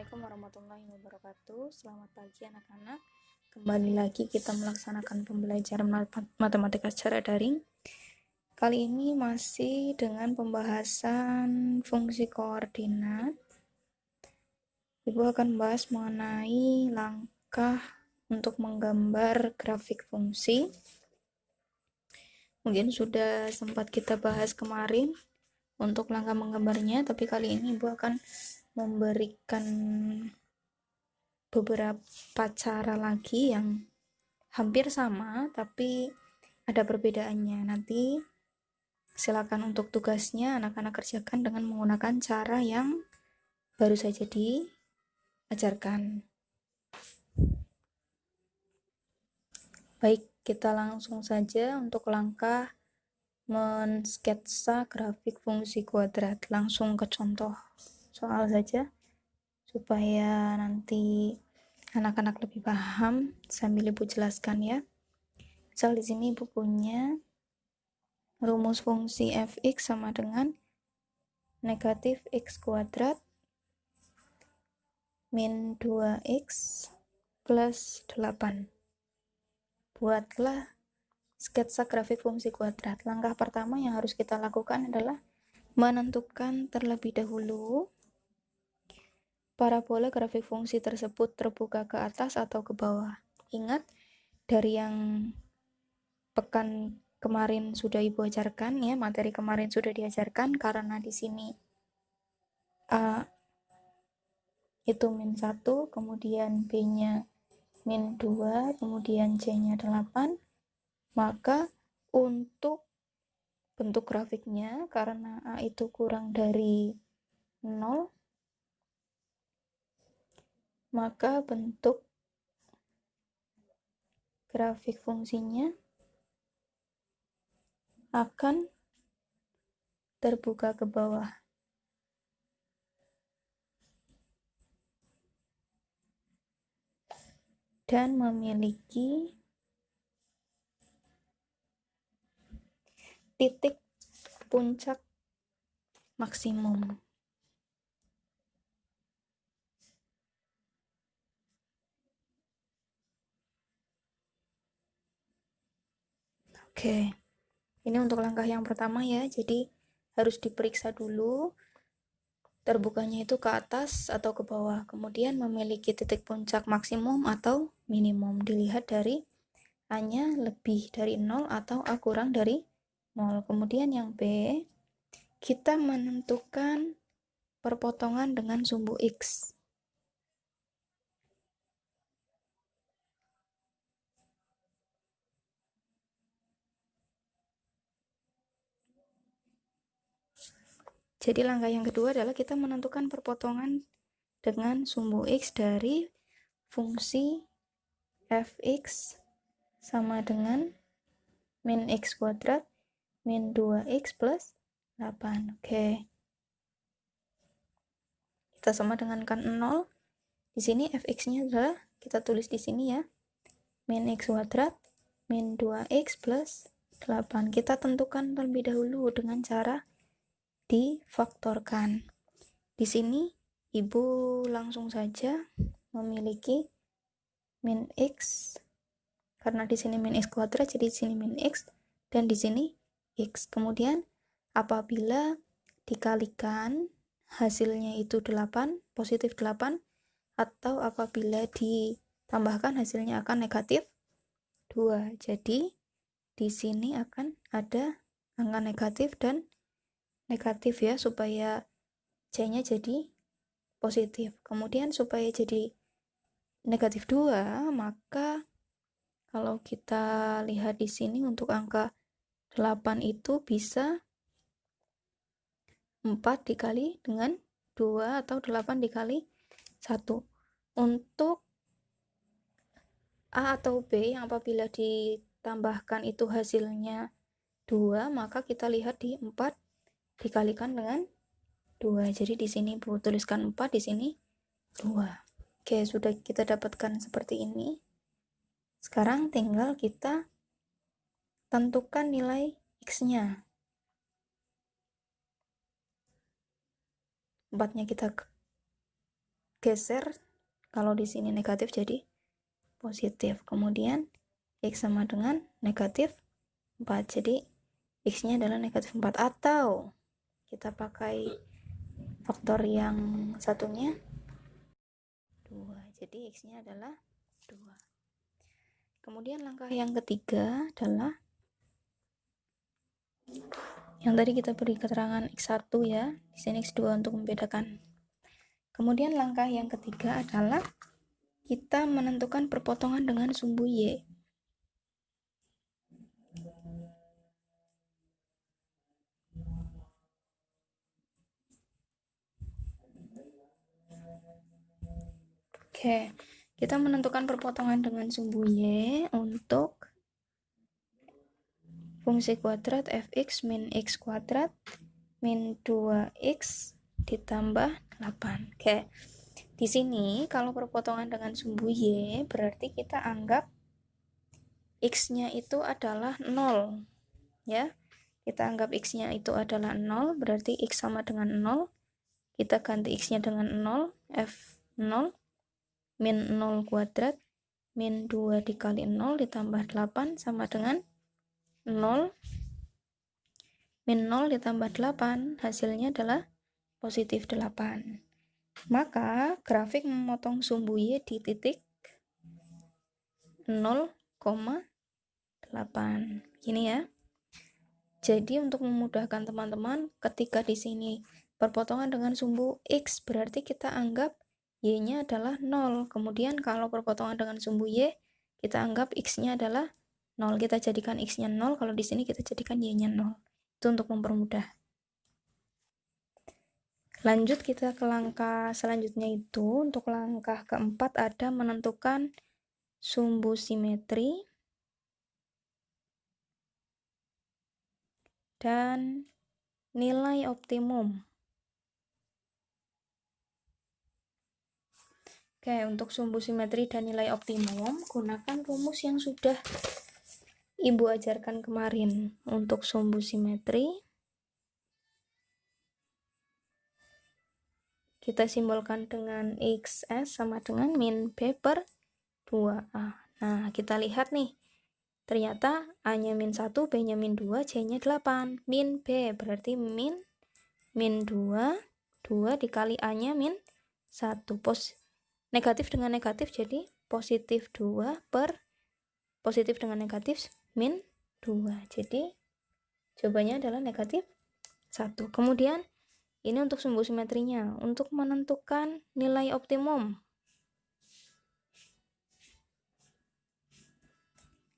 Assalamualaikum warahmatullahi wabarakatuh. Selamat pagi anak-anak. Kembali lagi kita melaksanakan pembelajaran matematika secara daring. Kali ini masih dengan pembahasan fungsi koordinat. Ibu akan bahas mengenai langkah untuk menggambar grafik fungsi. Mungkin sudah sempat kita bahas kemarin untuk langkah menggambarnya, tapi kali ini Ibu akan memberikan beberapa cara lagi yang hampir sama tapi ada perbedaannya. Nanti silakan untuk tugasnya anak-anak kerjakan dengan menggunakan cara yang baru saja diajarkan. Baik, kita langsung saja untuk langkah mensketsa grafik fungsi kuadrat. Langsung ke contoh soal saja supaya nanti anak-anak lebih paham sambil Ibu jelaskan ya. Misal di sini Ibu punya rumus fungsi fx sama dengan negatif x kuadrat min 2x plus 8. Buatlah sketsa grafik fungsi kuadrat. Langkah pertama yang harus kita lakukan adalah menentukan terlebih dahulu parabola grafik fungsi tersebut terbuka ke atas atau ke bawah. Ingat, dari yang pekan kemarin sudah Ibu ajarkan ya, materi kemarin sudah diajarkan, karena di sini A itu min 1, kemudian B-nya min 2, kemudian C-nya 8, maka untuk bentuk grafiknya, karena A itu kurang dari 0, maka bentuk grafik fungsinya akan terbuka ke bawah. Dan memiliki titik puncak maksimum. Oke, ini untuk langkah yang pertama ya, jadi harus diperiksa dulu terbukanya itu ke atas atau ke bawah, kemudian memiliki titik puncak maksimum atau minimum, dilihat dari A-nya lebih dari 0 atau A kurang dari 0. Kemudian yang B, kita menentukan perpotongan dengan sumbu X. Jadi langkah yang kedua adalah kita menentukan perpotongan dengan sumbu X dari fungsi fx sama dengan min x kuadrat min 2x plus 8. Oke. Kita sama dengankan 0. Di sini fx-nya adalah kita tulis di sini ya. Min x kuadrat min 2x plus 8. Kita tentukan terlebih dahulu dengan cara difaktorkan. Di sini Ibu langsung saja memiliki min x, karena di sini min x kuadrat, jadi di sini min x dan di sini x. Kemudian apabila dikalikan hasilnya itu 8, positif 8, atau apabila ditambahkan hasilnya akan negatif 2. Jadi di sini akan ada angka negatif dan negatif ya, supaya C-nya jadi positif. Kemudian supaya jadi negatif 2, maka kalau kita lihat di sini untuk angka 8 itu bisa 4 dikali dengan 2 atau 8 dikali 1. Untuk A atau B yang apabila ditambahkan itu hasilnya 2, maka kita lihat di 4 dikalikan dengan 2. Jadi di sini Bu tuliskan 4, di sini 2. Oke, sudah kita dapatkan seperti ini. Sekarang tinggal kita tentukan nilai X-nya. 4-nya kita geser, kalau di sini negatif jadi positif. Kemudian X sama dengan negatif 4, jadi X nya adalah negatif 4, atau kita pakai faktor yang satunya 2, jadi X nya adalah 2. Kemudian langkah yang ketiga adalah yang tadi kita beri keterangan X1 ya, di sini X2 untuk membedakan. Kemudian langkah yang ketiga adalah kita menentukan perpotongan dengan sumbu Y. Oke, kita menentukan perpotongan dengan sumbu Y untuk fungsi kuadrat fx min x kuadrat min 2x ditambah 8. Oke, di sini kalau perpotongan dengan sumbu Y berarti kita anggap X-nya itu adalah 0 ya. Kita anggap X-nya itu adalah 0, berarti X sama dengan 0. Kita ganti X-nya dengan 0, F0 min 0 kuadrat min 2 dikali 0 ditambah 8 sama dengan 0 min 0 ditambah 8, hasilnya adalah positif 8. Maka grafik memotong sumbu Y di titik 0,8. Ini ya. Jadi untuk memudahkan teman-teman, ketika di sini perpotongan dengan sumbu X berarti kita anggap Y-nya adalah 0. Kemudian kalau perpotongan dengan sumbu Y, kita anggap X-nya adalah 0. Kita jadikan X-nya 0, kalau di sini kita jadikan Y-nya 0. Itu untuk mempermudah. Lanjut kita ke langkah selanjutnya, itu untuk langkah keempat ada menentukan sumbu simetri dan nilai optimum. Oke, untuk sumbu simetri dan nilai optimum, gunakan rumus yang sudah Ibu ajarkan kemarin. Untuk sumbu simetri, kita simbolkan dengan XS sama dengan min B per 2A. Nah, kita lihat nih. Ternyata A-nya min 1, B-nya min 2, C-nya 8. Min B berarti min 2, 2 dikali A-nya min 1. Negatif dengan negatif jadi positif 2 per positif dengan negatif min 2. Jadi jawabannya adalah negatif 1. Kemudian ini untuk sumbu simetrinya. Untuk menentukan nilai optimum,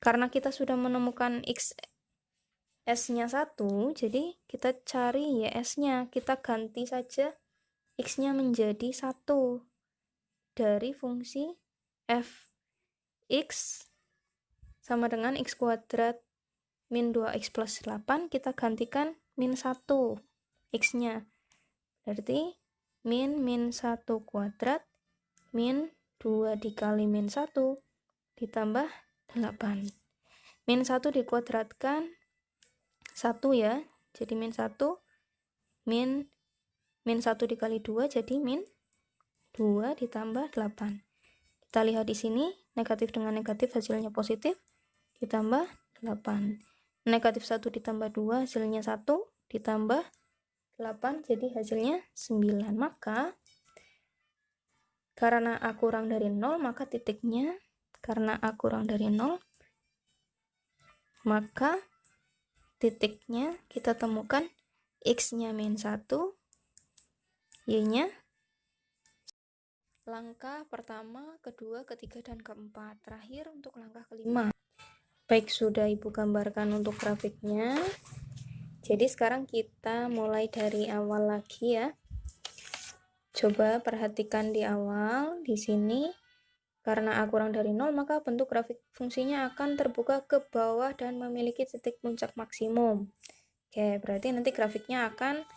karena kita sudah menemukan XS-nya 1, jadi kita cari YS-nya. Kita ganti saja X-nya menjadi 1 dari fungsi fx sama dengan X kuadrat min 2X plus 8, kita gantikan min 1 X-nya. Berarti min 1 kuadrat min 2 dikali min 1 ditambah 8. Min 1 dikuadratkan 1 ya, jadi min 1 min 1 dikali 2 jadi min 2 ditambah 8. Kita lihat di sini negatif dengan negatif hasilnya positif ditambah 8. Negatif 1 ditambah 2 hasilnya 1 ditambah 8 jadi hasilnya 9. Maka karena A kurang dari 0, maka titiknya karena A kurang dari 0, maka titiknya kita temukan X-nya min 1, Y-nya. Langkah pertama, kedua, ketiga, dan keempat. Terakhir untuk langkah kelima. Baik, sudah Ibu gambarkan untuk grafiknya. Jadi sekarang kita mulai dari awal lagi ya. Coba perhatikan di awal, di sini karena A kurang dari 0, maka bentuk grafik fungsinya akan terbuka ke bawah dan memiliki titik puncak maksimum. Oke, berarti nanti grafiknya akan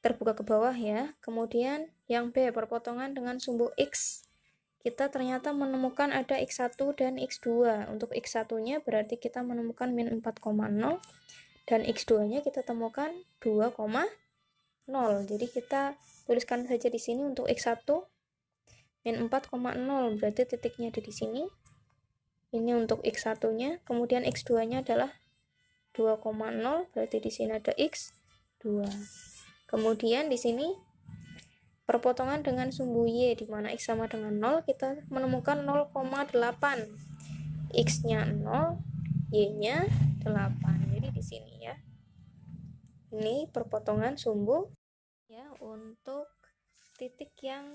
terbuka ke bawah ya. Kemudian yang B, perpotongan dengan sumbu X. Kita ternyata menemukan ada X1 dan X2. Untuk X1-nya berarti kita menemukan min 4,0 dan X2-nya kita temukan 2,0. Jadi kita tuliskan saja di sini untuk X1 min 4,0 berarti titiknya ada di sini. Ini untuk x1 nya, kemudian x2 nya adalah 2,0 berarti di sini ada x2. Kemudian di sini perpotongan dengan sumbu y di mana x sama dengan 0, kita menemukan 0,8. X-nya 0, y-nya 8. Jadi di sini ya. Ini perpotongan sumbu ya untuk titik yang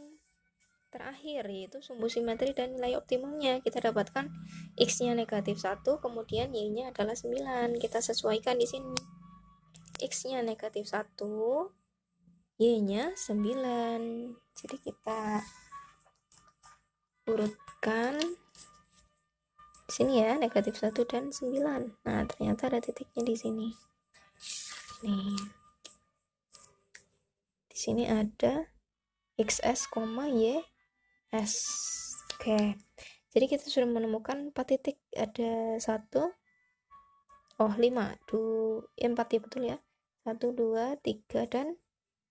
terakhir, yaitu sumbu simetri dan nilai optimumnya. Kita dapatkan x-nya negatif 1, kemudian y-nya adalah 9. Kita sesuaikan di sini. X-nya negatif 1, y-nya 9. Jadi kita urutkan di sini ya, negatif 1 dan 9. Nah, ternyata ada titiknya di sini. Nih. Di sini ada xs, ys. Oke. Jadi kita sudah menemukan 4 titik. Ada 1, 5, 4 ya, betul ya. 1, 2, 3, dan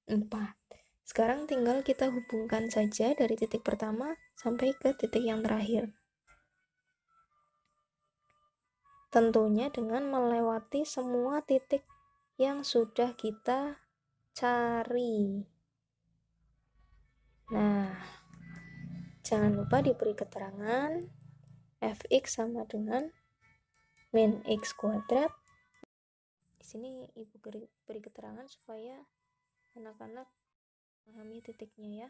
4. Sekarang tinggal kita hubungkan saja dari titik pertama sampai ke titik yang terakhir. Tentunya dengan melewati semua titik yang sudah kita cari. Nah, jangan lupa diberi keterangan fx sama dengan min x kuadrat. Di sini ibu beri keterangan supaya anak-anak memahami titiknya ya.